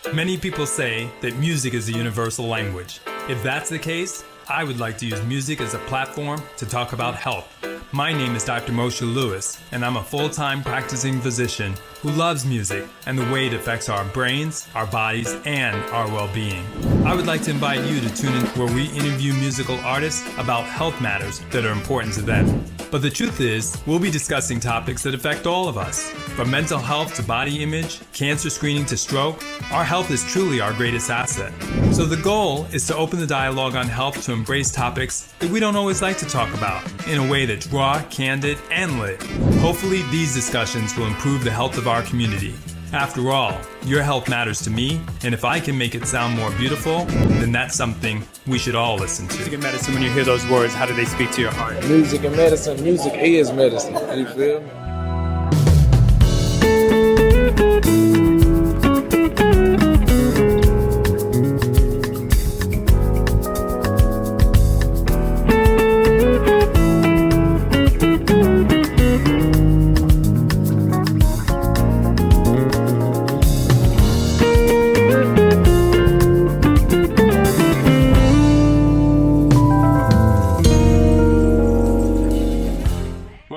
Many people say that music is a universal language. If that's the case, I would like to use music as a platform to talk about health. My name is Dr. Moshe Lewis, and I'm a full-time practicing physician who loves music and the way it affects our brains, our bodies, and our well-being. I would like to invite you to tune in where we interview musical artists about health matters that are important to them. But the truth is, we'll be discussing topics that affect all of us. From mental health to body image, cancer screening to stroke, our health is truly our greatest asset. So the goal is to open the dialogue on health to embrace topics that we don't always like to talk about in a way that's raw, candid, and lit. Hopefully, these discussions will improve the health of our community. After all, your health matters to me, and if I can make it sound more beautiful, then that's something we should all listen to. Music and medicine, when you hear those words, how do they speak to your heart? Music and medicine, music is medicine. You feel me?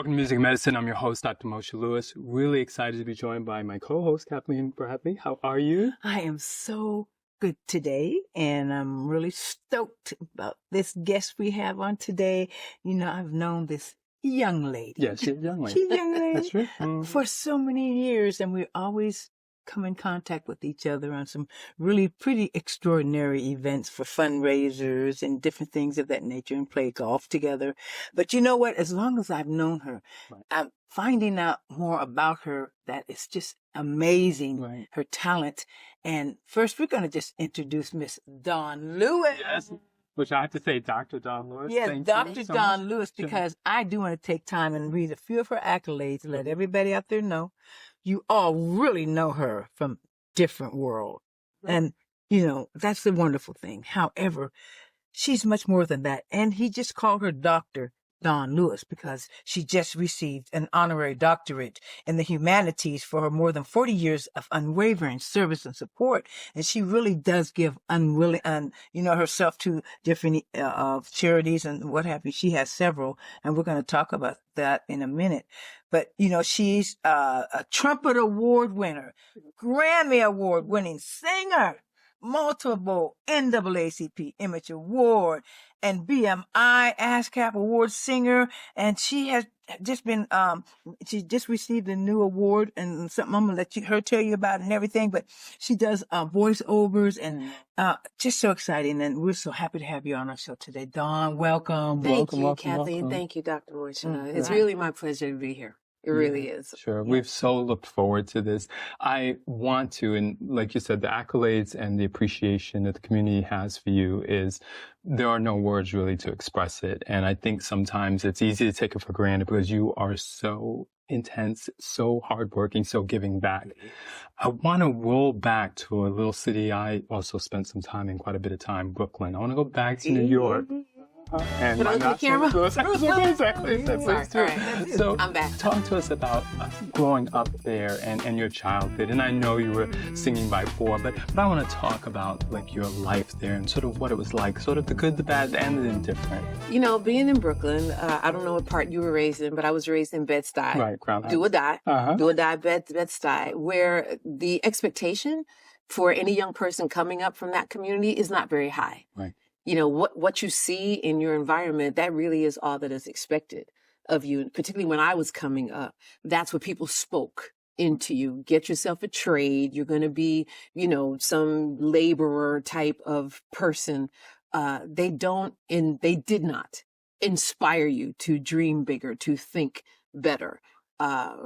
Music and Medicine. I'm your host, Dr. Moshe Lewis. Really excited to be joined by my co-host, Kathleen Bradley. How are you? I am so good today, and I'm really stoked about this guest we have on today. You know, I've known this young lady. Yes, she's a young lady. She's a young lady. That's right. Mm. For so many years, and we always come in contact with each other on some really pretty extraordinary events for fundraisers and different things of that nature, and play golf together. But you know what? As long as I've known her, right, I'm finding out more about her that is just amazing, right, her talent. And first, we're going to just introduce Miss Dawnn Lewis. Yes. Which I have to say, Dr. Dawnn Lewis. Yes, Dr. Dawnn Lewis, because I do want to take time and read a few of her accolades to let everybody out there know. You all really know her from different world. And, you know, that's the wonderful thing. However, she's much more than that. And he just called her Dr. Dawnn Lewis because she just received an honorary doctorate in the humanities for her more than 40 years of unwavering service and support. And she really does give herself to different charities and what have you. She has several, and we're going to talk about that in a minute. But, you know, she's a Trumpet Award winner, Grammy Award winning singer, multiple NAACP Image Award, and BMI ASCAP Award singer. And she has just been, she just received a new award and something I'm going to let her tell you about and everything. But she does voiceovers and just so exciting. And we're so happy to have you on our show today. Dawnn, welcome. Thank you, Kathleen. Thank you, Dr. Moshe. It's really my pleasure to be here. It really is. Sure. Yeah. We've so looked forward to this. I want to, and like you said, the accolades and the appreciation that the community has for you is, there are no words really to express it. And I think sometimes it's easy to take it for granted because you are so intense, so hardworking, so giving back. I want to roll back to a little city I also spent some time in, quite a bit of time, Brooklyn. I want to go back to New York. And put on the camera. Exactly. Right. So I'm back. Talk to us about growing up there and your childhood. And I know you were singing by 4, but I want to talk about like your life there and sort of what it was like, sort of the good, the bad, and the indifferent. You know, being in Brooklyn, I don't know what part you were raised in, but I was raised in Bed-Stuy. Right, Crown Heights. Do or die. Do or die, Bed-Stuy, where the expectation for any young person coming up from that community is not very high. Right. You know, what you see in your environment, that really is all that is expected of you. Particularly when I was coming up, that's what people spoke into you. Get yourself a trade. You're going to be, you know, some laborer type of person. They did not inspire you to dream bigger, to think better.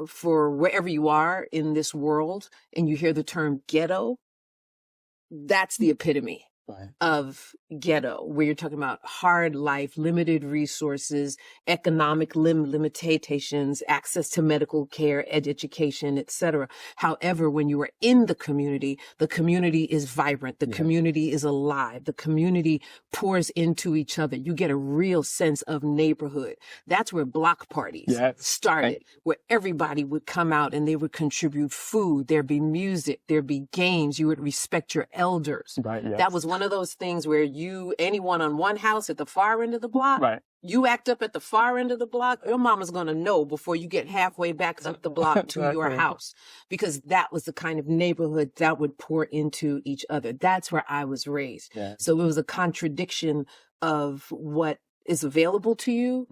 For wherever you are in this world and you hear the term ghetto, that's the epitome of ghetto, where you're talking about hard life, limited resources, economic limitations, access to medical care, education, etc. However, when you are in the community is vibrant. The community is alive. The community pours into each other. You get a real sense of neighborhood. That's where block parties started, where everybody would come out and they would contribute food. There'd be music. There'd be games. You would respect your elders. That was one of those things where anyone on one house at the far end of the block, you act up at the far end of the block, your mama's going to know before you get halfway back up the block to your house, because that was the kind of neighborhood that would pour into each other. That's where I was raised. So it was a contradiction of what is available to you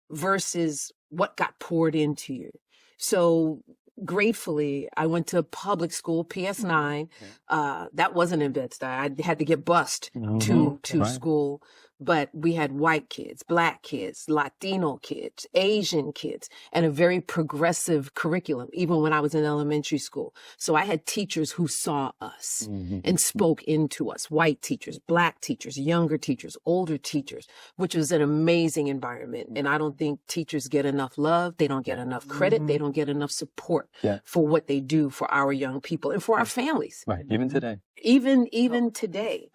versus what got poured into you. So gratefully, I went to public school, PS9. That wasn't in Bed-Stuy. I had to get bused to school. But we had white kids, black kids, Latino kids, Asian kids, and a very progressive curriculum, even when I was in elementary school. So I had teachers who saw us and spoke into us, white teachers, black teachers, younger teachers, older teachers, which was an amazing environment. And I don't think teachers get enough love. They don't get enough credit. They don't get enough support for what they do for our young people and for our families. Even today. Even today.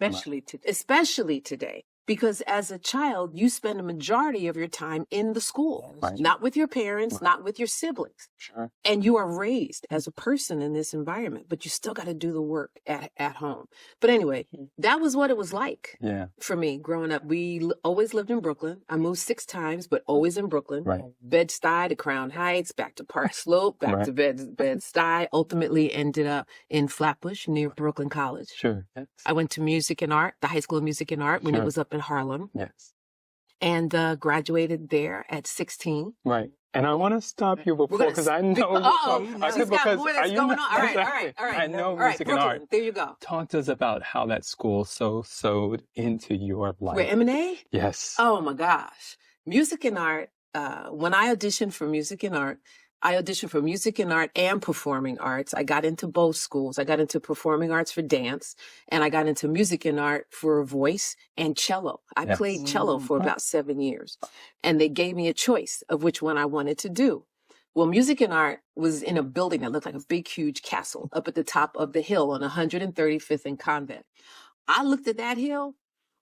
Especially today. Because as a child, you spend a majority of your time in the school, not with your parents, not with your siblings. And you are raised as a person in this environment, but you still got to do the work at home. But anyway, that was what it was like for me growing up. We always lived in Brooklyn. I moved 6 times, but always in Brooklyn. Bed-Stuy to Crown Heights, back to Park Slope, back to Bed-Stuy, ultimately ended up in Flatbush near Brooklyn College. I went to music and art, the High School of Music and Art, when it was up in Harlem. And graduated there at 16. And I want to stop you before, because I know I know music and art. There you go. Talk to us about how that school so sewed into your life. Where M&A? Yes. Oh my gosh. Music and art. When I auditioned for music and art, I auditioned for music and art and performing arts. I got into both schools. I got into performing arts for dance, and I got into music and art for voice and cello. I played cello for about 7 years, and they gave me a choice of which one I wanted to do. Well, music and art was in a building that looked like a big, huge castle up at the top of the hill on 135th and Convent. I looked at that hill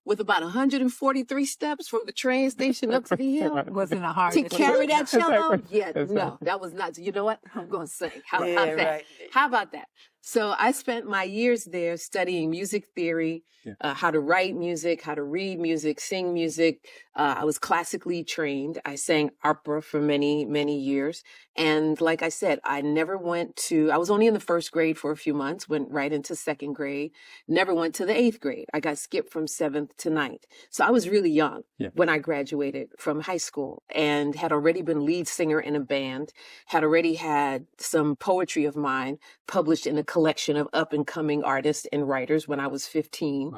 with about 143 steps from the train station up to the hill. Wasn't a hard to carry that cello? No, that was not. You know what? I'm going to sing. How about that? How about that? So I spent my years there studying music theory, how to write music, how to read music, sing music. I was classically trained. I sang opera for many, many years. And like I said, I was only in the 1st grade for a few months, went right into 2nd grade, never went to the 8th grade. I got skipped from 7th to 9th. So I was really young when I graduated from high school, and had already been lead singer in a band, had already had some poetry of mine published in a collection of up-and-coming artists and writers when I was 15.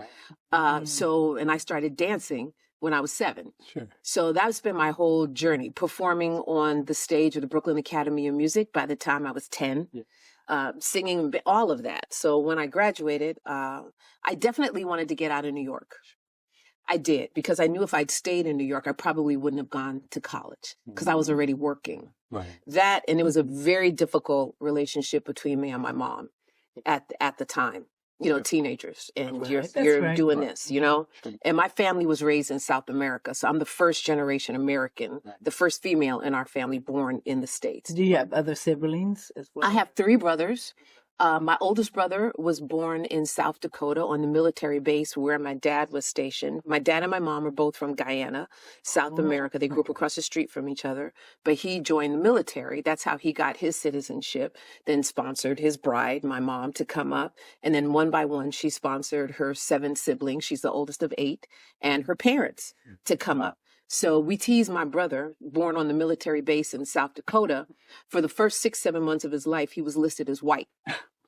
And I started dancing when I was 7. So that's been my whole journey, performing on the stage of the Brooklyn Academy of Music by the time I was 10, singing, all of that. So when I graduated, I definitely wanted to get out of New York. I did, because I knew if I'd stayed in New York, I probably wouldn't have gone to college, because I was already working. That, and it was a very difficult relationship between me and my mom at the time. Teenagers, and you're doing this, and my family was raised in South America. So I'm the 1st generation American, the 1st female in our family born in the States. Do you have other siblings as well? I have 3 brothers. My oldest brother was born in South Dakota on the military base where my dad was stationed. My dad and my mom are both from Guyana, South America. They grew up across the street from each other, but he joined the military. That's how he got his citizenship, then sponsored his bride, my mom, to come up. And then one by one, she sponsored her 7 siblings. She's the oldest of 8, and her parents to come up. So we teased my brother, born on the military base in South Dakota. For the first 6-7 months of his life, he was listed as white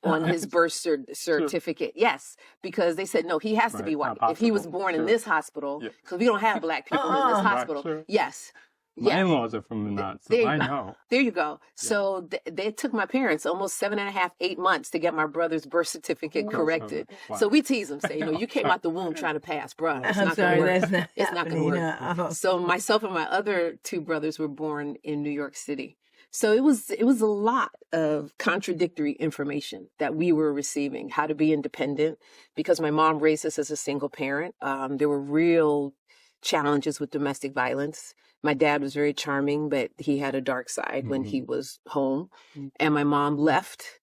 on his birth certificate. Yes, because they said, no, he has to be white. If he was born in this hospital, because we don't have black people in this hospital. Yes. My in-laws are from the Knot, so I know. There you go. So they took my parents almost 7.5, 8 months to get my brother's birth certificate corrected. Wow. So we tease them, say, you came out the womb trying to pass, bruh. It's I'm not sorry, gonna work. that's not It's not going to work. happening. So myself and my other 2 brothers were born in New York City. So it was a lot of contradictory information that we were receiving, how to be independent, because my mom raised us as a single parent. There were real challenges with domestic violence. My dad was very charming, but he had a dark side when he was home. And my mom left,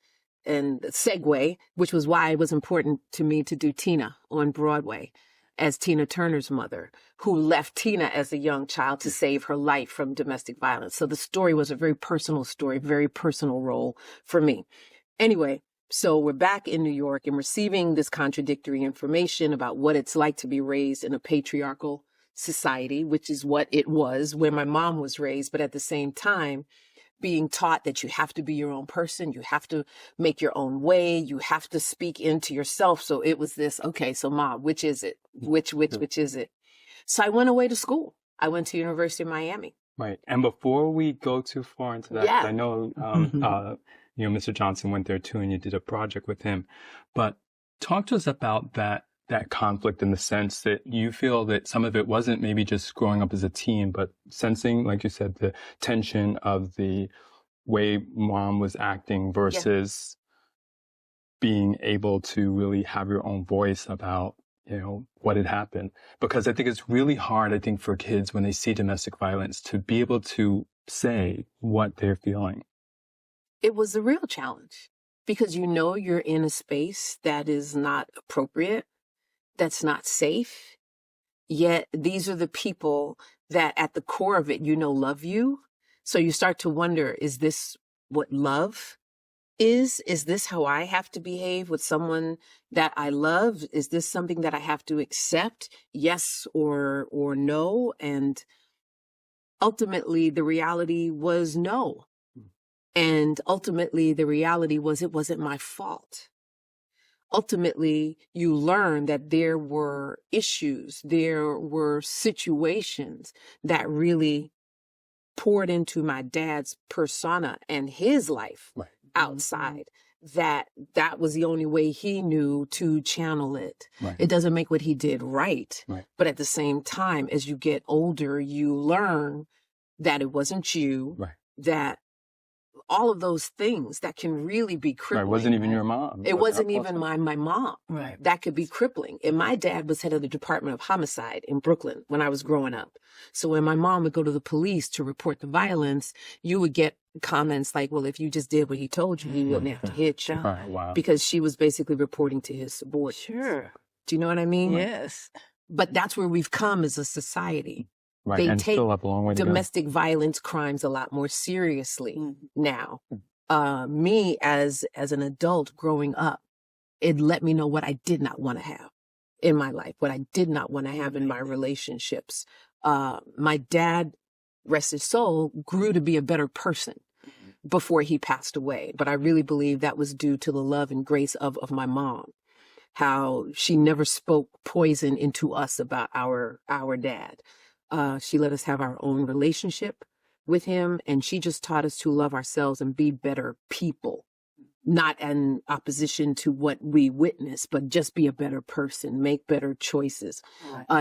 and segue, which was why it was important to me to do Tina on Broadway as Tina Turner's mother, who left Tina as a young child to save her life from domestic violence. So the story was a very personal story, very personal role for me. Anyway, so we're back in New York and receiving this contradictory information about what it's like to be raised in a patriarchal society, which is what it was when my mom was raised, but at the same time, being taught that you have to be your own person, you have to make your own way, you have to speak into yourself. So it was this, okay, so Mom, which is it? Which is it? So I went away to school. I went to University of Miami. Right. And before we go too far into that, I know, Mr. Johnson went there too, and you did a project with him. But talk to us about that conflict, in the sense that you feel that some of it wasn't maybe just growing up as a teen, but sensing, like you said, the tension of the way Mom was acting versus being able to really have your own voice about, what had happened. Because I think it's really hard, for kids when they see domestic violence to be able to say what they're feeling. It was a real challenge because you're in a space that is not appropriate, that's not safe. Yet these are the people that at the core of it, love you. So you start to wonder, is this what love is? Is this how I have to behave with someone that I love? Is this something that I have to accept? Yes or no? And ultimately the reality was no. And ultimately the reality was it wasn't my fault. Ultimately, you learn that there were issues, there were situations that really poured into my dad's persona and his life outside. That was the only way he knew to channel it. Right. It doesn't make what he did right. But at the same time, as you get older, you learn that it wasn't you, that all of those things that can really be crippling. It wasn't even your mom. It wasn't even my mom. Right. That could be crippling. And my dad was head of the Department of Homicide in Brooklyn when I was growing up. So when my mom would go to the police to report the violence, you would get comments like, well, if you just did what he told you, he wouldn't have to hit you. Wow. Because she was basically reporting to his subordinates. Sure. Do you know what I mean? Yes. But that's where we've come as a society. Right. They and take still have a long way to domestic violence crimes a lot more seriously now. Me as an adult growing up, it let me know what I did not want to have in my life, what I did not want to have in my relationships. My dad, rest his soul, grew to be a better person before he passed away. But I really believe that was due to the love and grace of my mom, how she never spoke poison into us about our dad. She let us have our own relationship with him, and she just taught us to love ourselves and be better people, not in opposition to what we witness, but just be a better person, make better choices.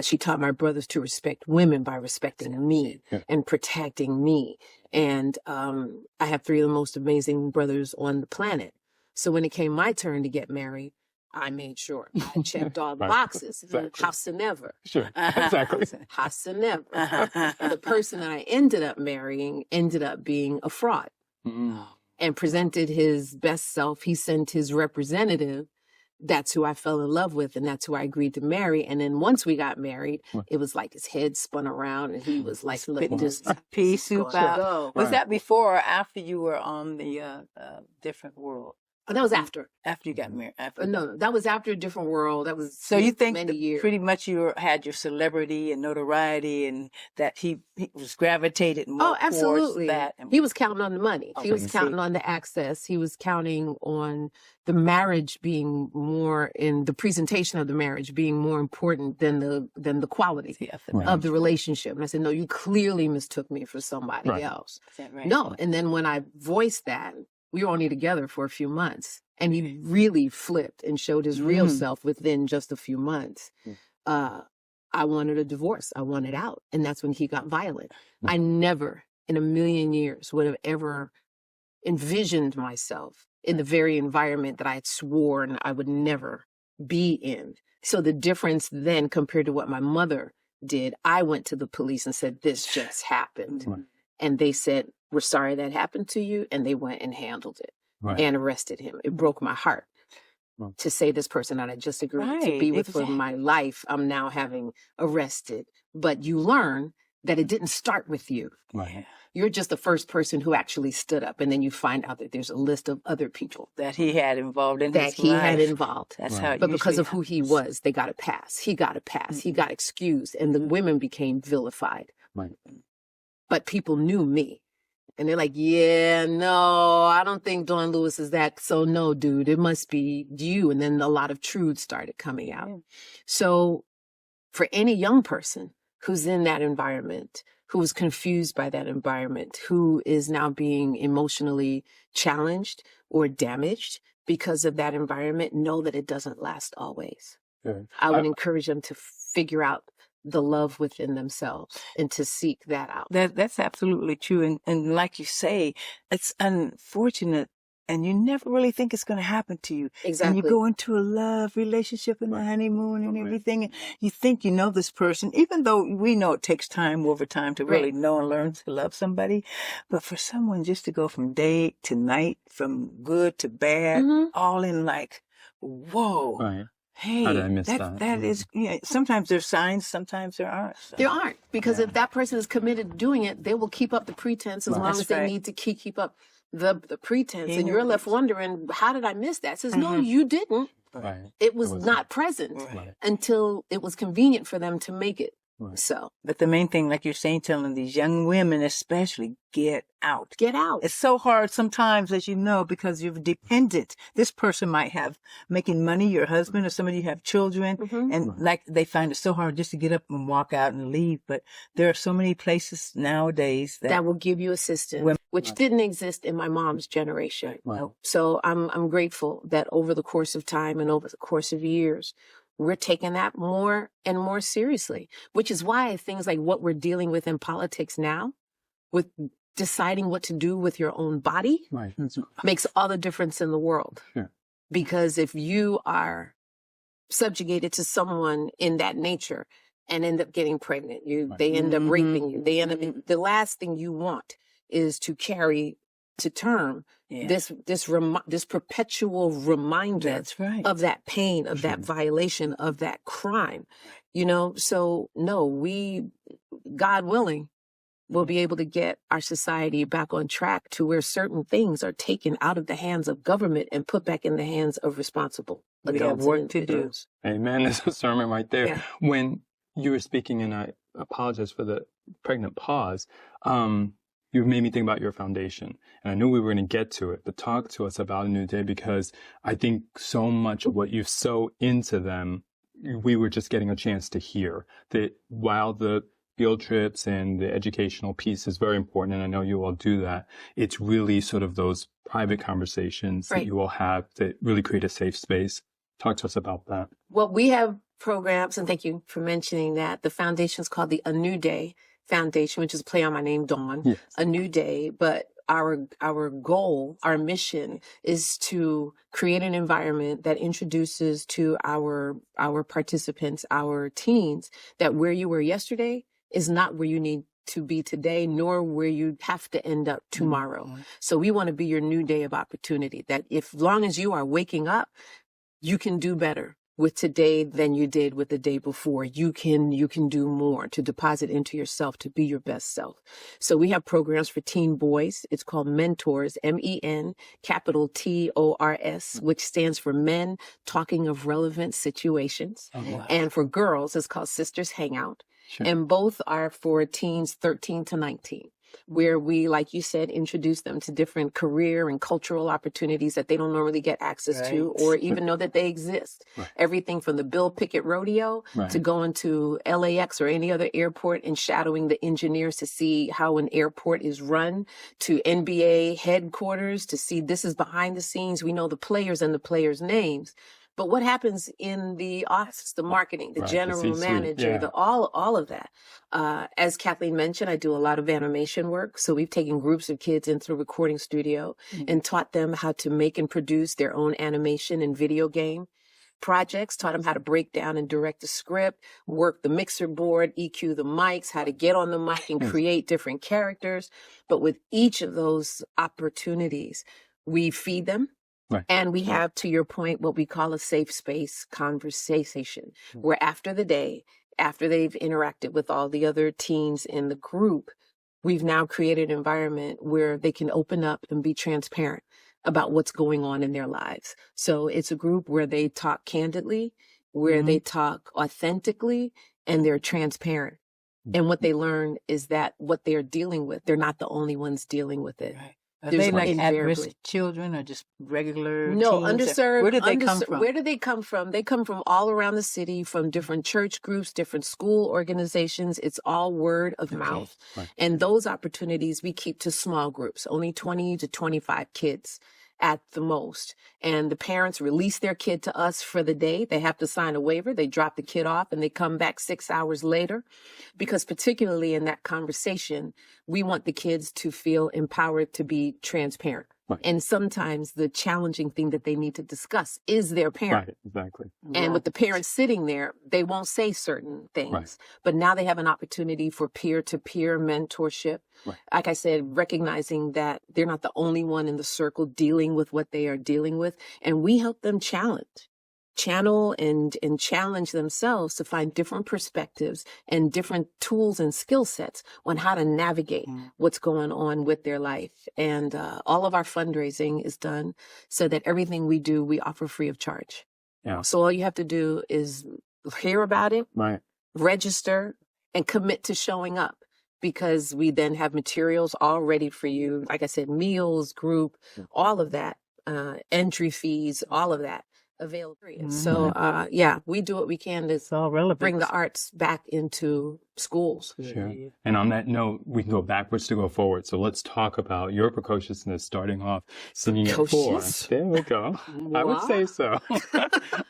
She taught my brothers to respect women by respecting me and protecting me. And I have 3 of the most amazing brothers on the planet. So when it came my turn to get married, I made sure I checked all the boxes. Exactly. House never. Sure. Exactly. House never. The person that I ended up marrying ended up being a fraud and presented his best self. He sent his representative. That's who I fell in love with, and that's who I agreed to marry. And then once we got married, it was like his head spun around, and he was like, "Look, this pea soup out." go. Was that before or after you were on the different world? That was after. After you got married? After No, that was after A Different World. That was so you think many years. pretty much you had your celebrity and notoriety, and that he was gravitated more absolutely. towards that. He was counting on the money. Oh, He was counting on the access. He was counting on the marriage being more in the presentation of the marriage being more important than the quality of the relationship. And I said, no, you clearly mistook me for somebody else. Is that right? No. And then when I voiced that, we were only together for a few months, and he really flipped and showed his real self within just a few months. I wanted a divorce. I wanted out. And that's when he got violent. I never in a million years would have ever envisioned myself in the very environment that I had sworn I would never be in. So the difference then compared to what my mother did, I went to the police and said, this just happened. And they said, we're sorry that happened to you. And they went and handled it and arrested him. It broke my heart to say this person that I just agreed to be with for my life, I'm now having arrested. But you learn that it didn't start with you. You're just the first person who actually stood up. And then you find out that there's a list of other people that he had involved in that his he life. had involved. That's how it But because usually of who he was, they got a pass. He got a pass. He got excused. And the women became vilified. But people knew me. And they're like, yeah, no, I don't think Dawnn Lewis is that. So no, dude, it must be you. And then a lot of truths started coming out. So for any young person who's in that environment, who was confused by that environment, who is now being emotionally challenged or damaged because of that environment, know that it doesn't last always. I would encourage them to figure out the love within themselves and to seek that out. That's absolutely true. And like you say, it's unfortunate, and you never really think it's going to happen to you. Exactly. And you go into a love relationship and a honeymoon and everything, and you think you know this person, even though we know it takes time over time to really know and learn to love somebody. But for someone just to go from day to night, from good to bad, all in like, whoa. Hey, how did I miss that? That is, sometimes there's signs, sometimes there aren't. So. There aren't, because if that person is committed to doing it, they will keep up the pretense as long as they need to keep up the pretense. And you're left wondering, how did I miss that? It says, no, you didn't. It was not present until it was convenient for them to make it. So, but the main thing, like you're saying, telling these young women especially, get out. Get out. It's so hard sometimes, as you know, because you're dependent. This person might have making money, your husband or somebody, you have children, and like they find it so hard just to get up and walk out and leave. But there are so many places nowadays that will give you assistance, which didn't exist in my mom's generation. So I'm grateful that over the course of time and over the course of years, we're taking that more and more seriously, which is why things like what we're dealing with in politics now, with deciding what to do with your own body, makes all the difference in the world. Because if you are subjugated to someone in that nature and end up getting pregnant, they end up raping you. They end up, the last thing you want is to carry to term this perpetual reminder of that pain, of that violation, of that crime, so no, we, God willing, will be able to get our society back on track to where certain things are taken out of the hands of government and put back in the hands of responsible adults. We have work to do. Amen. There's a sermon right there. When you were speaking, and I apologize for the pregnant pause, you made me think about your foundation. And I knew we were going to get to it, but talk to us about A New Day, because I think so much of what you sow into them, we were just getting a chance to hear. That while the field trips and the educational piece is very important, and I know you all do that, it's really sort of those private conversations that you all have that really create a safe space. Talk to us about that. Well, we have programs, and thank you for mentioning that. The foundation is called the A New Day Foundation, which is a play on my name, Dawnn, A New Day. But our goal, our mission is to create an environment that introduces to our participants, our teens, that where you were yesterday is not where you need to be today, nor where you have to end up tomorrow. So we want to be your new day of opportunity, that if long as you are waking up, you can do better. with today than you did with the day before. You can do more to deposit into yourself to be your best self. So we have programs for teen boys. It's called Mentors, MEN, capital TORS, which stands for Men Talking of Relevant Situations. Oh, wow. And for girls, it's called Sisters Hangout. Sure. And both are for teens 13 to 19. Where we, like you said, introduce them to different career and cultural opportunities that they don't normally get access to or even know that they exist. Right. Everything from the Bill Pickett Rodeo Right. to going to LAX or any other airport and shadowing the engineers to see how an airport is run, to NBA headquarters to see this is behind the scenes. We know the players and the players' names. But what happens in the office, the marketing, the Right, the general C-suite, manager, yeah. all of that. As Kathleen mentioned, I do a lot of animation work. So we've taken groups of kids into a recording studio and taught them how to make and produce their own animation and video game projects, taught them how to break down and direct the script, work the mixer board, EQ the mics, how to get on the mic and create different characters. But with each of those opportunities, we feed them. Right. And we have, to your point, what we call a safe space conversation, where after the day, after they've interacted with all the other teens in the group, we've now created an environment where they can open up and be transparent about what's going on in their lives. So it's a group where they talk candidly, where they talk authentically, and they're transparent. And what they learn is that what they're dealing with, they're not the only ones dealing with it. Right. Are There's they like invariably- at-risk children or just regular No, teens? underserved. Where did they come from? Where did they come from? They come from all around the city, from different church groups, different school organizations. It's all word of mouth. Right. And those opportunities we keep to small groups, only 20 to 25 kids at the most. And the parents release their kid to us for the day. They have to sign a waiver. They drop the kid off and they come back 6 hours later. Because particularly in that conversation, we want the kids to feel empowered to be transparent. Right. And sometimes the challenging thing that they need to discuss is their parent. Right, exactly. And with the parents sitting there, they won't say certain things. Right. But now they have an opportunity for peer-to-peer mentorship. Right. Like I said, recognizing that they're not the only one in the circle dealing with what they are dealing with. And we help them channel and challenge themselves to find different perspectives and different tools and skill sets on how to navigate what's going on with their life. And all of our fundraising is done so that everything we do, we offer free of charge. Yeah. So all you have to do is hear about it, Right. register, and commit to showing up. Because we then have materials all ready for you. Like I said, meals, group, all of that, entry fees, all of that available. So, yeah, we do what we can to It's all relevant. bring the arts back into schools. Sure. And on that note, we can go backwards to go forward. So let's talk about your precociousness, starting off singing at 4. Precocious? There we go. I would say so.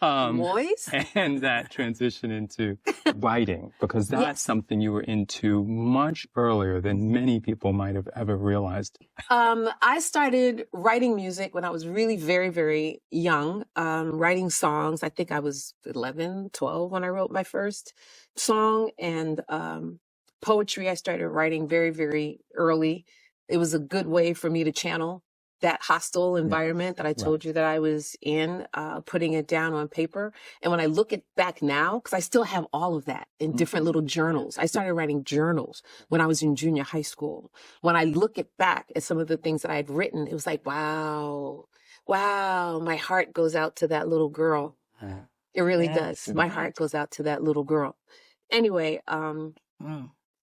Boys? And that transition into writing, because that's something you were into much earlier than many people might have ever realized. I started writing music when I was really very, very young, writing songs. I think I was 11, 12 when I wrote my first song, and poetry I started writing very, very early. It was a good way for me to channel that hostile environment that I told you that I was in, putting it down on paper. And when I look back now, because I still have all of that in different little journals. I started writing journals when I was in junior high school. When I look back at some of the things that I had written, it was like, wow, my heart goes out to that little girl. It really does. My heart goes out to that little girl. Anyway,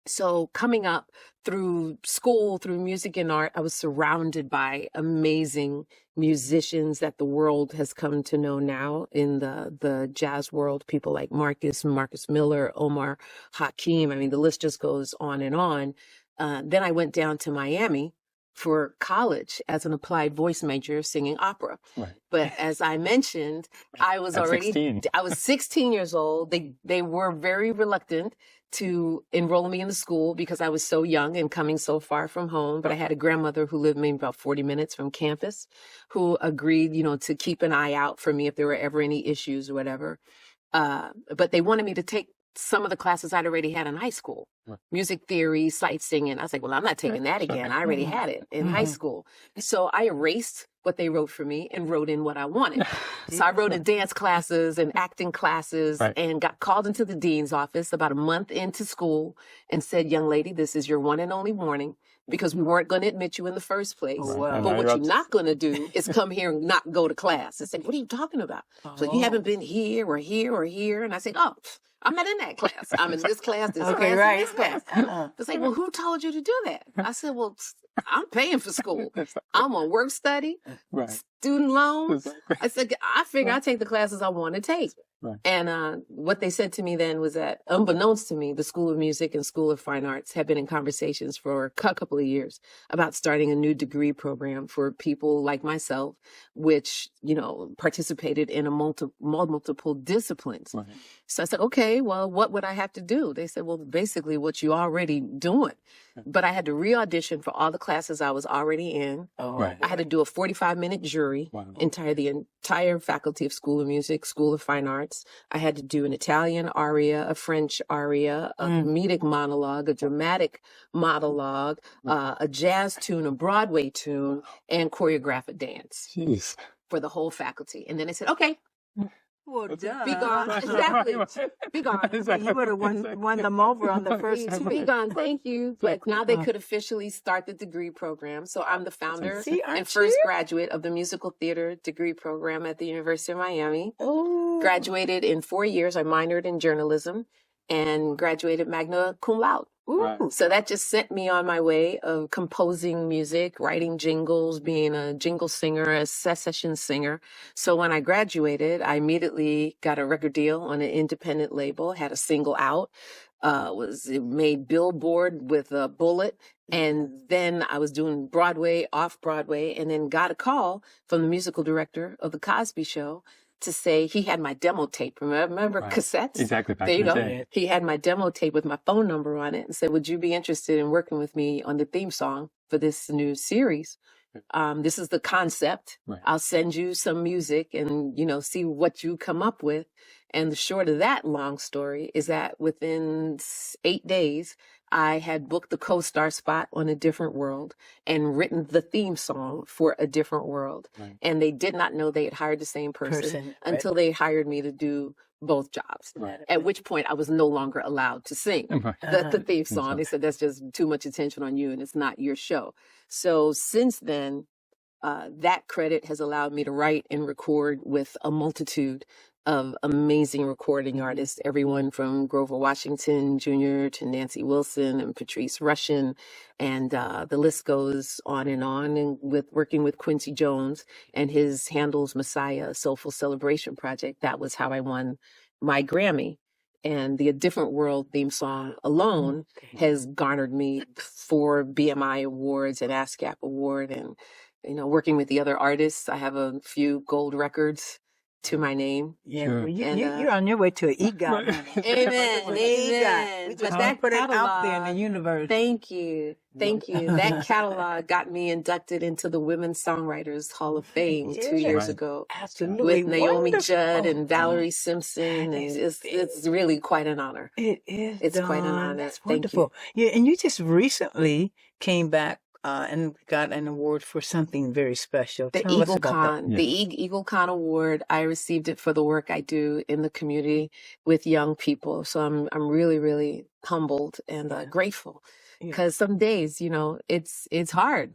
so coming up through school, through music and art, I was surrounded by amazing musicians that the world has come to know now in the jazz world. People like Marcus Miller, Omar Hakim. I mean, the list just goes on and on. Then I went down to Miami for college as an applied voice major singing opera. Right. But as I mentioned, I was At already 16. I was 16 years old. They were very reluctant to enroll me in the school because I was so young and coming so far from home. But I had a grandmother who lived maybe about 40 minutes from campus who agreed, to keep an eye out for me if there were ever any issues or whatever. But they wanted me to take some of the classes I'd already had in high school. music theory, sight singing. I was like, well, I'm not taking that again. I already had it in high school. So I erased what they wrote for me and wrote in what I wanted. So I wrote in dance classes and acting classes and got called into the dean's office about a month into school and said, young lady, this is your one and only warning, because we weren't going to admit you in the first place. Oh, wow. But what you're not going to do is come here and not go to class. I said, what are you talking about? So you haven't been here or here or here. And I said, oh, I'm not in that class. I'm in this class, this class, and this class. It's like, well, who told you to do that? I said, well, I'm paying for school. I'm on work study, student loans. I said, I figure I take the classes I want to take. And what they said to me then was that, unbeknownst to me, the School of Music and School of Fine Arts had been in conversations for a couple of years about starting a new degree program for people like myself, which, you know, participated in multiple disciplines. So I said, okay, well, what would I have to do? They said, well, basically what you already doing. But I had to re-audition for all the classes I was already in. I had to do a 45-minute jury, the entire faculty of School of Music, School of Fine Arts. I had to do an Italian aria, a French aria, a comedic monologue, a dramatic monologue, a jazz tune, a Broadway tune, and choreograph a dance for the whole faculty. And then they said, okay, well done. be gone. Exactly. Be gone. You would have won them over on the first two. Be gone. Thank you. But now they could officially start the degree program. So I'm the founder and first graduate of the musical theater degree program at the University of Miami. Graduated in 4 years. I minored in journalism and graduated magna cum laude. So that just sent me on my way of composing music, writing jingles, being a jingle singer, a session singer. So when I graduated, I immediately got a record deal on an independent label, had a single out, it made Billboard with a bullet. And then I was doing Broadway, off Broadway, and then got a call from the musical director of The Cosby Show to say he had my demo tape. Remember cassettes? Exactly. There you go. He had my demo tape with my phone number on it and said, would you be interested in working with me on the theme song for this new series? This is the concept. I'll send you some music and, you know, see what you come up with. And the short of that long story is that within 8 days, I had booked the co-star spot on A Different World and written the theme song for A Different World. And they did not know they had hired the same person until they hired me to do both jobs. At which point I was no longer allowed to sing the theme song. They said, that's just too much attention on you and it's not your show. So since then, that credit has allowed me to write and record with a multitude of amazing recording artists, everyone from Grover Washington Jr. to Nancy Wilson and Patrice Rushen, and the list goes on. And with working with Quincy Jones and his Handel's Messiah, a Soulful Celebration project, that was how I won my Grammy. And the A Different World theme song alone has garnered me 4 BMI awards and ASCAP award. And, you know, working with the other artists, I have a few gold records to my name. Well, you're on your way to an EGOT. Amen. Amen. We just put it out there in the universe. Thank you. Thank you. That catalog got me inducted into the Women's Songwriters Hall of Fame 2 years ago. Absolutely. With Naomi Judd and Valerie Simpson. And it's really quite an honor. It is. It's quite an honor. That's wonderful. Yeah, and you just recently came back and got an award for something very special. The Eagle Con, the Eagle Con Award. I received it for the work I do in the community with young people. So I'm really, really humbled and grateful. Because some days, you know, it's hard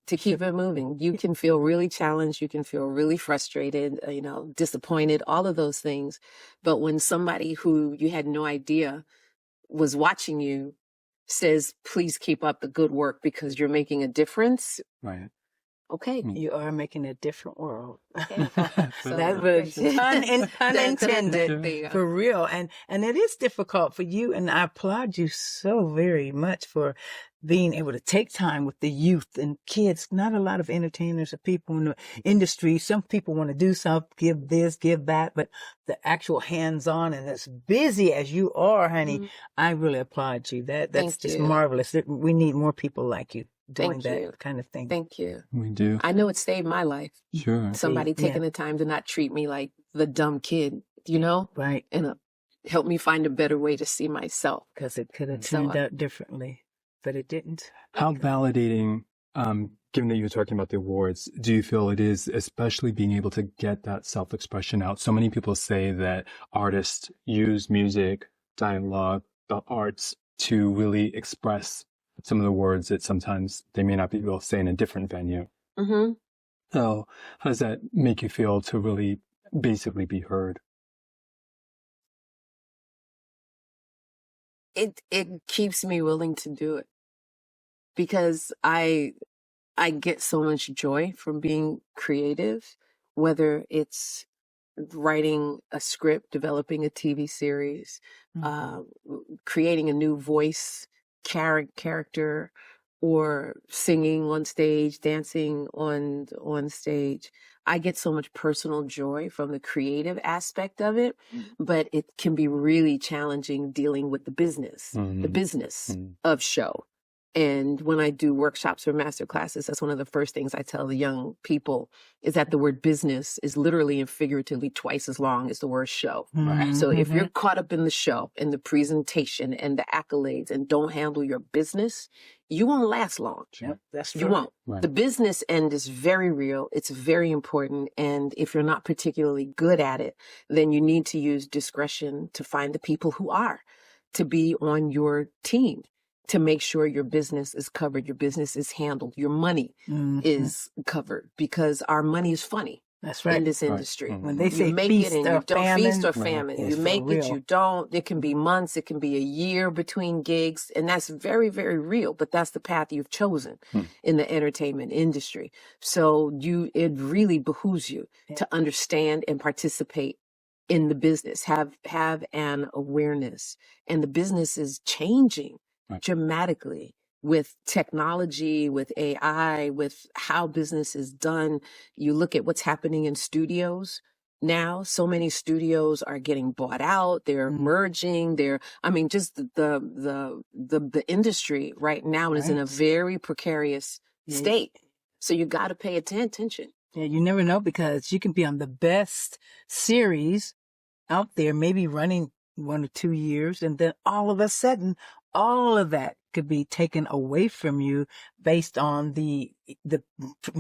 to keep it moving. You can feel really challenged. You can feel really frustrated, you know, disappointed, all of those things. But when somebody who you had no idea was watching you says, please keep up the good work because you're making a difference. Okay. You are making a different world. Okay. So that was unintended for real. And it is difficult for you. And I applaud you so very much for being able to take time with the youth and kids. Not a lot of entertainers or people in the industry. Some people want to do something, give this, give that, but the actual hands-on and as busy as you are, honey, I really applaud you. That's just marvelous. We need more people like you doing that kind of thing. Thank you. We do. I know it saved my life. Sure. Somebody taking the time to not treat me like the dumb kid, you know? Right. In a helped me find a better way to see myself. Because it could have So, turned out differently, but it didn't. How validating, given that you're talking about the awards, do you feel it is, especially being able to get that self-expression out? So many people say that artists use music, dialogue, the arts to really express some of the words that sometimes they may not be able to say in a different venue. hmm So how does that make you feel to really basically be heard? it keeps me willing to do it because I get so much joy from being creative, whether it's writing a script, developing a TV series, uh, creating a new voice character, or singing on stage, dancing on stage. I get so much personal joy from the creative aspect of it, but it can be really challenging dealing with the business of show. And when I do workshops or master classes, that's one of the first things I tell the young people is that the word business is literally and figuratively twice as long as the word show. Right. So if you're caught up in the show and the presentation and the accolades and don't handle your business, you won't last long. Yep, that's true. You won't. Right. The business end is very real. It's very important. And if you're not particularly good at it, then you need to use discretion to find the people who are, to be on your team, to make sure your business is covered, your business is handled, your money is covered, because our money is funny. That's right. In this industry. When they say You make feast it and or you don't. famine, Feast or famine. it's You for make it, real. you don't. It can be months, it can be a year between gigs. And that's very, very real. But that's the path you've chosen in the entertainment industry. So it really behooves you to understand and participate in the business, have an awareness. And the business is changing dramatically with technology, with AI, with how business is done. You look at what's happening in studios now. So many studios are getting bought out. They're merging. Just the industry right now is in a very precarious state. So you got to pay attention. Yeah, you never know, because you can be on the best series out there, maybe running 1 or 2 years, and then all of a sudden, all of that could be taken away from you based on the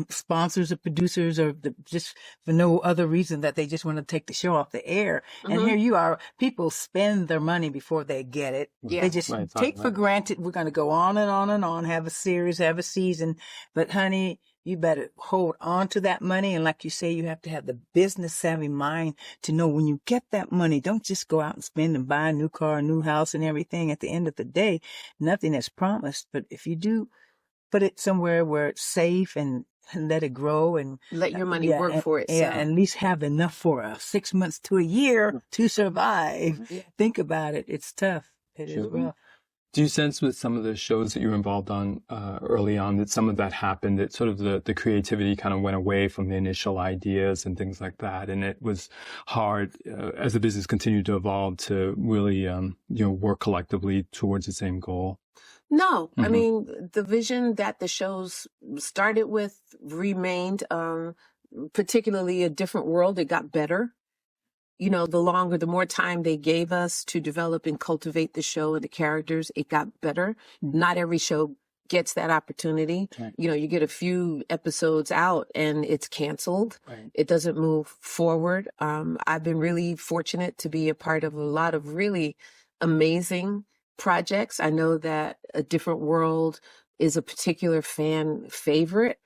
sponsors or producers, or just for no other reason that they just want to take the show off the air. And here you are, people spend their money before they get it. Yeah. They just take for granted we're going to go on and on and on, have a series, have a season. But honey, you better hold on to that money. And like you say, you have to have the business savvy mind to know when you get that money, don't just go out and spend and buy a new car, a new house and everything. At the end of the day, nothing is promised. But if you do put it somewhere where it's safe and let it grow and let your money work for itself. Yeah, and at least have enough for 6 months to a year to survive. Yeah. Think about it. It's tough. It is rough. Do you sense with some of the shows that you were involved on early on that some of that happened, that sort of the creativity kind of went away from the initial ideas and things like that, and it was hard as the business continued to evolve to really work collectively towards the same goal? No, I mean, the vision that the shows started with remained, particularly A Different World. It got better. The more time they gave us to develop and cultivate the show and the characters, it got better. Not every show gets that opportunity. Right. You get a few episodes out and it's canceled. Right. It doesn't move forward. I've been really fortunate to be a part of a lot of really amazing projects. I know that A Different World is a particular fan favorite.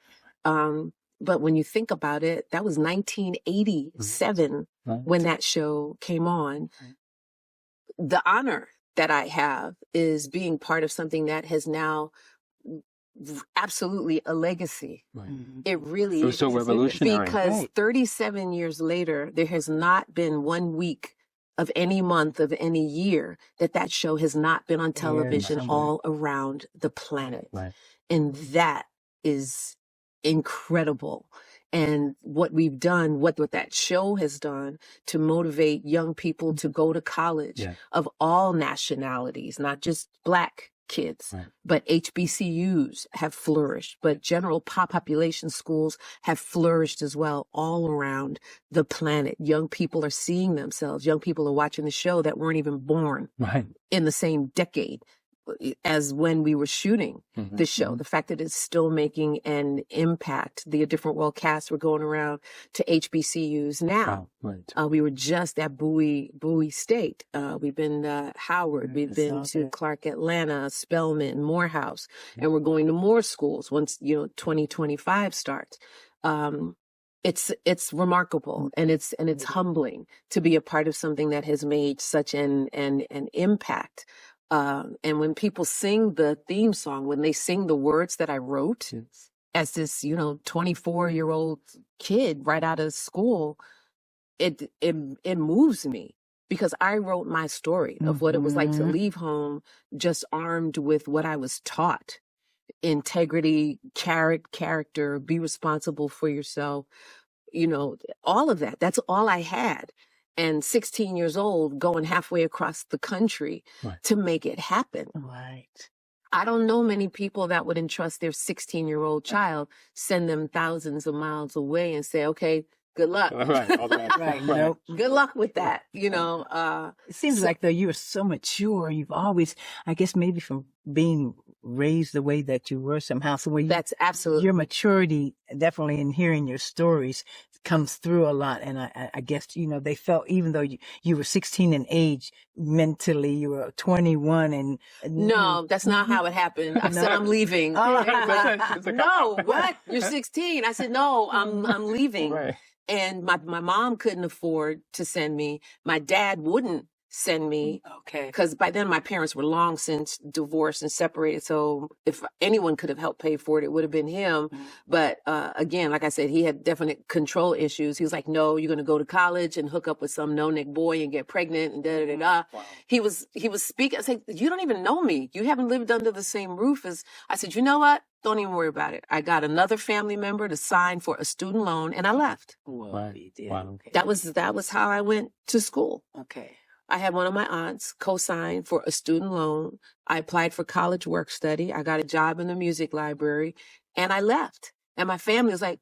But when you think about it, that was 1987 when that show came on. The honor that I have is being part of something that has now absolutely a legacy. Right. It really It was so revolutionary. Because 37 years later, there has not been 1 week of any month of any year that show has not been on television all around the planet. Right. And that is incredible. And what we've done, what that show has done to motivate young people to go to college of all nationalities, not just Black kids. Right. But HBCUs have flourished, but general population schools have flourished as well all around the planet. Young people are seeing themselves. Young people are watching the show that weren't even born Right. in the same decade as when we were shooting the show. The fact that it's still making an impact. The different world casts were going around to HBCUs now. Wow. Right. We were just at Bowie State. We've been Howard. We've been to Clark Atlanta, Spelman, Morehouse, and we're going to more schools once 2025 starts. It's remarkable and it's humbling to be a part of something that has made such an impact. And when people sing the theme song, when they sing the words that I wrote as this, 24-year-old kid right out of school, it moves me because I wrote my story of what it was like to leave home just armed with what I was taught. Integrity, character, be responsible for yourself, all of that. That's all I had. And 16 years old, going halfway across the country to make it happen. Right. I don't know many people that would entrust their 16-year-old child, send them thousands of miles away and say, okay, good luck. Right. Nope. Good luck with that. It seems like though you are so mature. You've always, I guess maybe from being raised the way that you were somehow. So that's absolutely your maturity, definitely in hearing your stories, comes through a lot. And I guess, they felt even though you were 16 in age, mentally you were 21 and no, that's not how it happened. I said, I'm leaving. No, what? You're 16. I said, no, I'm leaving. Right. And my mom couldn't afford to send me. My dad wouldn't send me. Okay. Because by then my parents were long since divorced and separated. So if anyone could have helped pay for it, it would have been him. But again, like I said, he had definite control issues. He was like, no, you're going to go to college and hook up with some no-neck boy and get pregnant and da-da-da-da. Wow. He was speaking. I said, you don't even know me. You haven't lived under the same roof as. I said, you know what? Don't even worry about it. I got another family member to sign for a student loan and I left. Well, right. Wow. Okay. That was how I went to school. Okay. I had one of my aunts co-sign for a student loan. I applied for college work study. I got a job in the music library and I left. And my family was like,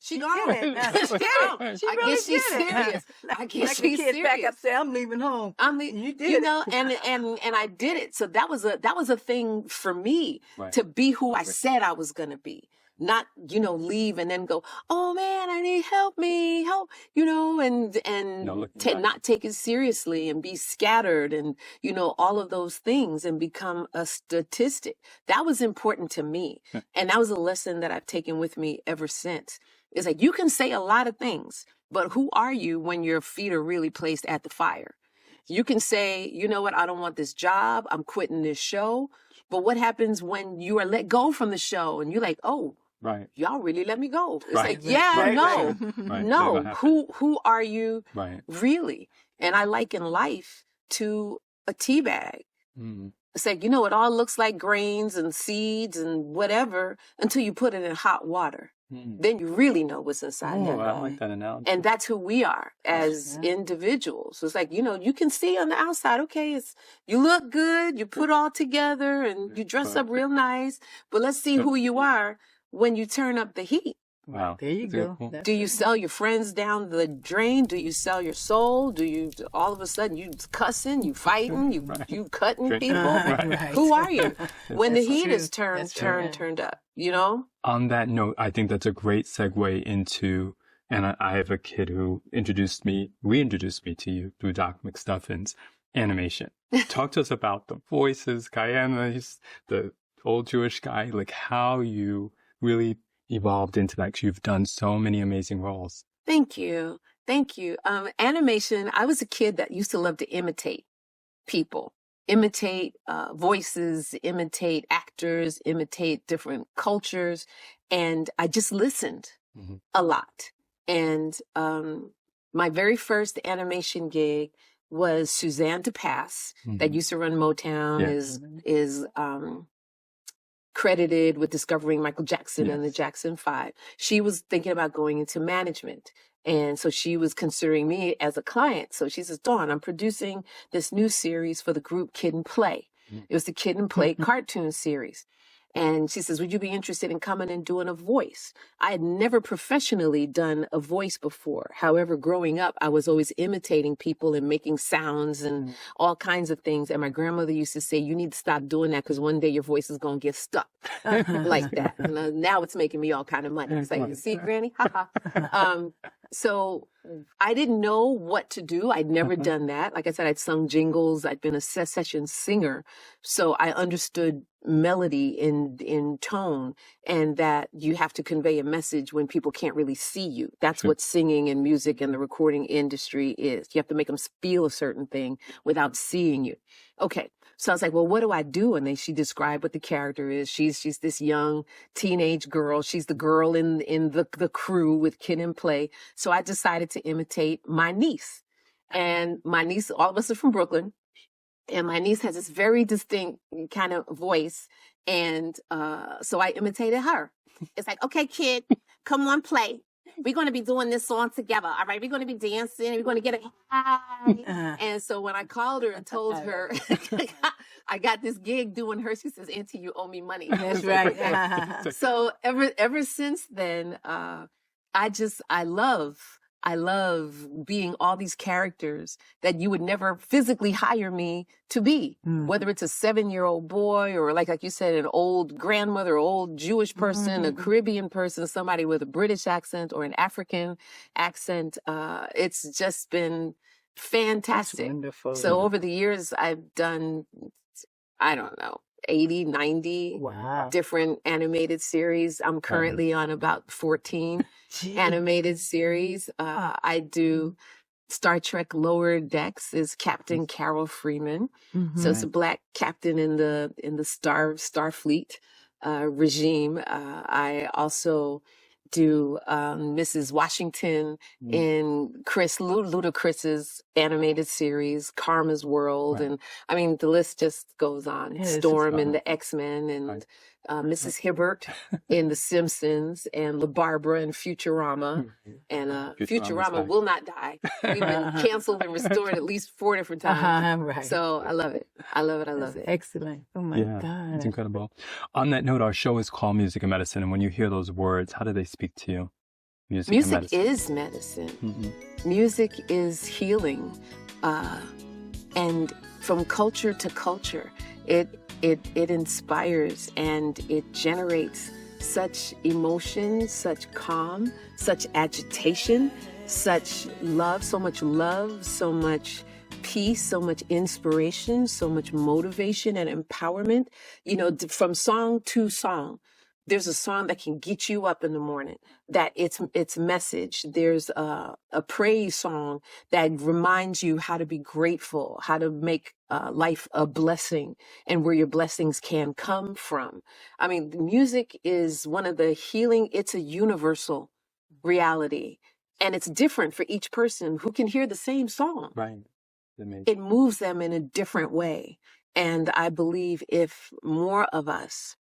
she got it. I guess she's serious. I guess she's serious. Back up, say, I'm leaving home. You did and I did it. So that was a thing for me to be who I said I was going to be. Not, leave and then go, oh man, I need help, and not take it seriously and be scattered and, all of those things and become a statistic. That was important to me. And that was a lesson that I've taken with me ever since. It's like, you can say a lot of things, but who are you when your feet are really placed at the fire? You can say, you know what, I don't want this job. I'm quitting this show. But what happens when you are let go from the show and you're like, oh, right. Y'all really let me go. It's right. like, yeah, no, right. no. Who are you right. really? And I liken life to a tea bag. It's like, it all looks like grains and seeds and whatever until you put it in hot water. Then you really know what's inside that. I like that analogy. And that's who we are as individuals. It's like, you can see on the outside, okay, you look good, you put all together and you dress up real nice, but let's see who you are when you turn up the heat. Wow. There you go. Do you sell your friends down the drain? Do you sell your soul? Do you all of a sudden you cussing, you fighting, you cutting people? Who are you when the heat is turned up? On that note, I think that's a great segue into, and I have a kid who reintroduced me to you through Doc McStuffins, animation. Talk to us about the voices, Guyana, the old Jewish guy, like how you really evolved into that, 'cause you've done so many amazing roles. Thank you. Animation, I was a kid that used to love to imitate people, imitate voices, imitate actors, imitate different cultures. And I just listened a lot. And my very first animation gig was Suzanne DePass that used to run Motown, is credited with discovering Michael Jackson and the Jackson 5. She was thinking about going into management. And so she was considering me as a client. So she says, Dawnn, I'm producing this new series for the group Kid and Play. It was the Kid and Play cartoon series. And she says, would you be interested in coming and doing a voice? I had never professionally done a voice before. However, growing up, I was always imitating people and making sounds and all kinds of things. And my grandmother used to say, you need to stop doing that because one day your voice is going to get stuck like that. And now it's making me all kind of money. It's like, you see, Granny? So I didn't know what to do. I'd never done that. Like I said, I'd sung jingles. I'd been a session singer. So I understood melody in tone, and that you have to convey a message when people can't really see you. That's what singing and music and the recording industry is. You have to make them feel a certain thing without seeing you. Okay. So I was like, well, what do I do? And then she described what the character is. She's this young teenage girl. She's the girl in the crew with Kid and Play. So I decided to imitate my niece. And my niece, all of us are from Brooklyn. And my niece has this very distinct kind of voice. And so I imitated her. It's like, okay, kid, come on, play. We're going to be doing this song together. All right, we're going to be dancing. We're going to get a high. And so when I called her and told her I got this gig doing her, she says, Auntie, you owe me money. That's right. So ever since then, I love being all these characters that you would never physically hire me to be, whether it's a 7-year-old boy or like you said, an old grandmother, old Jewish person, a Caribbean person, somebody with a British accent or an African accent. It's just been fantastic. That's wonderful. So over the years, I've done, I don't know, 80, 90 different animated series. I'm currently on about 14 animated series. I do Star Trek Lower Decks is Captain Carol Freeman. So it's a black captain in the Starfleet regime. I also do Mrs. Washington in Chris Ludacris's animated series, Karma's World. And I mean, the list just goes on. Storm in the X-Men and Mrs. Hibbert in The Simpsons and LaBarbara in Futurama. And Futurama will not die. We've been canceled and restored at least 4 different times. Right. So I love it. I love it. Excellent. Oh my God. It's incredible. On that note, our show is called Music and Medicine. And when you hear those words, how do they speak to you? Music is medicine. Music is healing. And from culture to culture, it inspires and it generates such emotion, such calm, such agitation, such love, so much peace, so much inspiration, so much motivation and empowerment. You know, from song to song, there's a song that can get you up in the morning, that it's message. There's a praise song that reminds you how to be grateful, how to make life a blessing and where your blessings can come from. I mean, music is one of the healing, it's a universal reality. And it's different for each person who can hear the same song. Right. It moves them in a different way. And I believe if more of us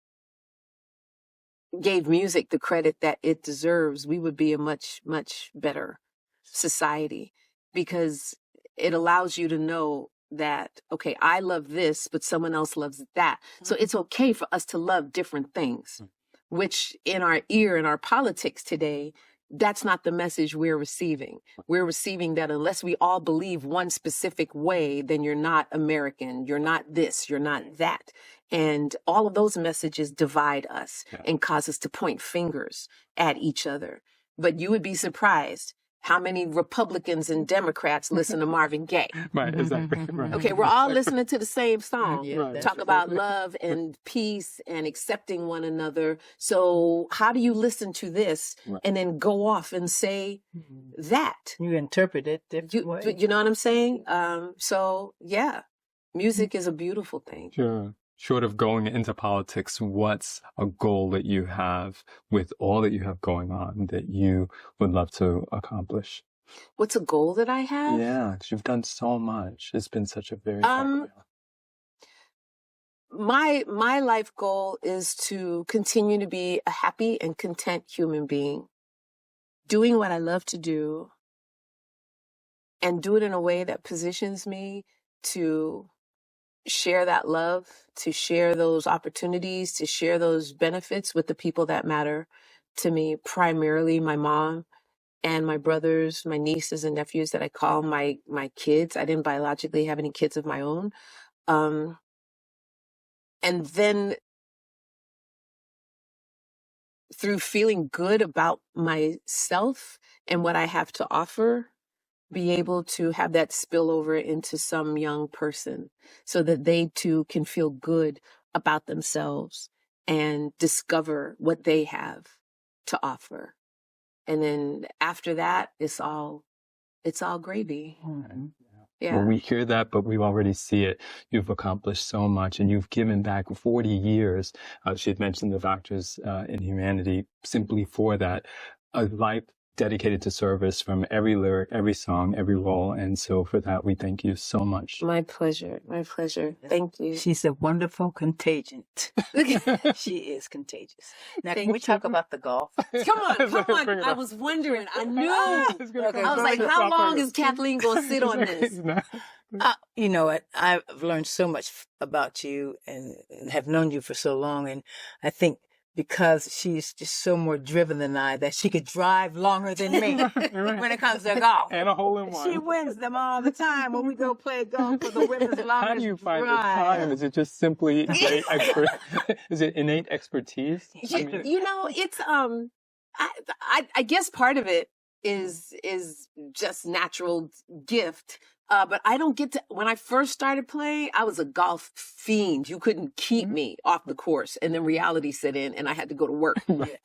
gave music the credit that it deserves, we would be a much, much better society, because it allows you to know that, okay, I love this, but someone else loves that. So it's okay for us to love different things, which in our politics today, that's not the message we're receiving. We're receiving that unless we all believe one specific way, then you're not American, you're not this, you're not that. And all of those messages divide us and cause us to point fingers at each other. But you would be surprised how many Republicans and Democrats listen to Marvin Gaye. Right, exactly. Right. Okay, we're all listening to the same song. Right. Talk about love and peace and accepting one another. So how do you listen to this and then go off and say that? You interpret it different way. You know what I'm saying? So yeah, music is a beautiful thing. Sure. Short of going into politics, what's a goal that you have with all that you have going on that you would love to accomplish? What's a goal that I have? Yeah, because you've done so much. It's been such a very my life goal is to continue to be a happy and content human being, doing what I love to do, and do it in a way that positions me to share that love, to share those opportunities, to share those benefits with the people that matter to me, primarily my mom and my brothers, my nieces and nephews that I call my kids. I didn't biologically have any kids of my own. And then through feeling good about myself and what I have to offer, be able to have that spill over into some young person so that they too can feel good about themselves and discover what they have to offer. And then after that, it's all gravy. Mm-hmm. Yeah. Well, we hear that, but we already see it. You've accomplished so much, and you've given back 40 years. She had mentioned the Doctors in Humanity simply for that. A life dedicated to service from every lyric, every song, every role. And so for that, we thank you so much. My pleasure. My pleasure. Thank you. She's a wonderful contagion. She is contagious. Now, can we talk about the golf? Come on. I was wondering. I knew. I was like, how long is Kathleen going to sit on this? You know what? I've learned so much about you and have known you for so long. And I think because she's just so more driven than I, that she could drive longer than me when it comes to golf. And a hole in one. She wins them all the time when we go play golf for the women's longest How do you find the drive. time? Is it just simply innate is it innate expertise? You know, it's I guess part of it is just natural gift. But I don't get to, when I first started playing, I was a golf fiend. You couldn't keep me off the course. And then reality set in and I had to go to work.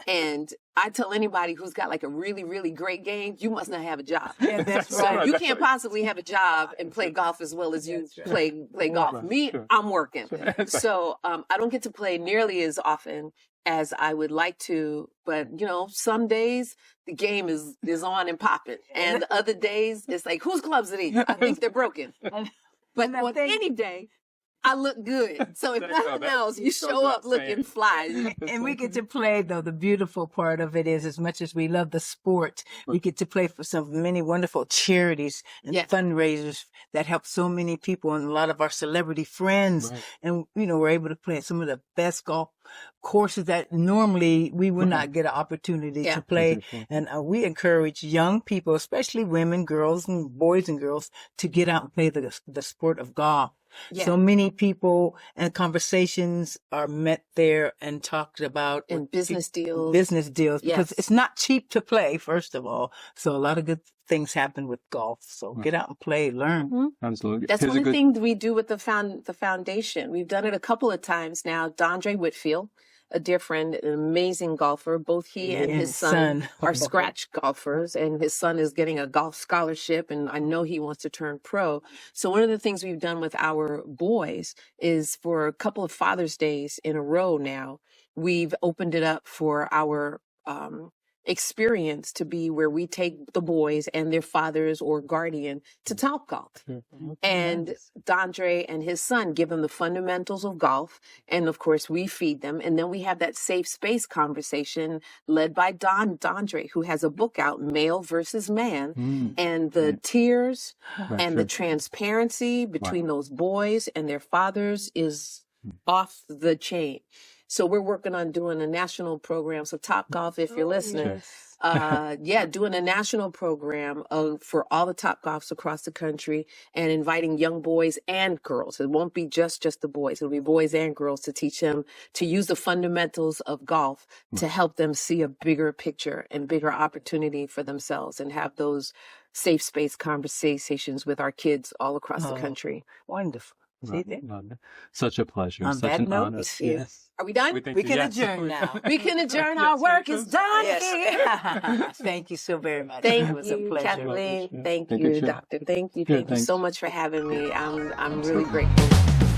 And I tell anybody who's got like a really, really great game, you must not have a job. Yeah, that's So right. you can't possibly have a job and play golf as well as you play golf. Right, Me, sure. I'm working. So I don't get to play nearly as often as I would like to, but you know, some days the game is on and popping, and the other days it's like, whose clubs are these? I think they're broken. But on any day, I look good. So if nothing else, you show up looking fly. And we get to play, though, the beautiful part of it is, as much as we love the sport, we get to play for many wonderful charities and fundraisers that help so many people and a lot of our celebrity friends. Right. And, you know, we're able to play some of the best golf courses that normally we would not get an opportunity to play. And we encourage young people, especially women, girls, and boys and girls, to get out and play the sport of golf. Yeah. So many people and conversations are met there and talked about. And business deals. Because it's not cheap to play, first of all. So a lot of good things happen with golf. So get out and play, learn. Mm-hmm. Absolutely. That's one of the things we do with the foundation. We've done it a couple of times now. Dawnn Whitfield, a dear friend, an amazing golfer. Both he and his son are scratch golfers, and his son is getting a golf scholarship, and I know he wants to turn pro. So one of the things we've done with our boys is, for a couple of Father's Days in a row now, we've opened it up for our experience to be where we take the boys and their fathers or guardian to Topgolf. Mm-hmm. And Dawnn and his son give them the fundamentals of golf. And of course, we feed them. And then we have that safe space conversation led by Dawnn, who has a book out, Male versus Man, and the tears and the transparency between those boys and their fathers is off the chain. So we're working on doing a national program. So Topgolf, if you're listening, doing a national program for all the Topgolfs across the country and inviting young boys and girls. It won't be just the boys. It'll be boys and girls to teach them to use the fundamentals of golf to help them see a bigger picture and bigger opportunity for themselves and have those safe space conversations with our kids all across the country. Wonderful. Such a pleasure. On such that an note, honor. Yes. Are we done? We can adjourn now. We can adjourn. Our work is done. Yes. Thank you so very much. Thank it was a you, pleasure. Kathleen. Thank Thank you, you, Doctor. Thank you. Yeah, Thank you thanks. so much for having me. I'm really grateful.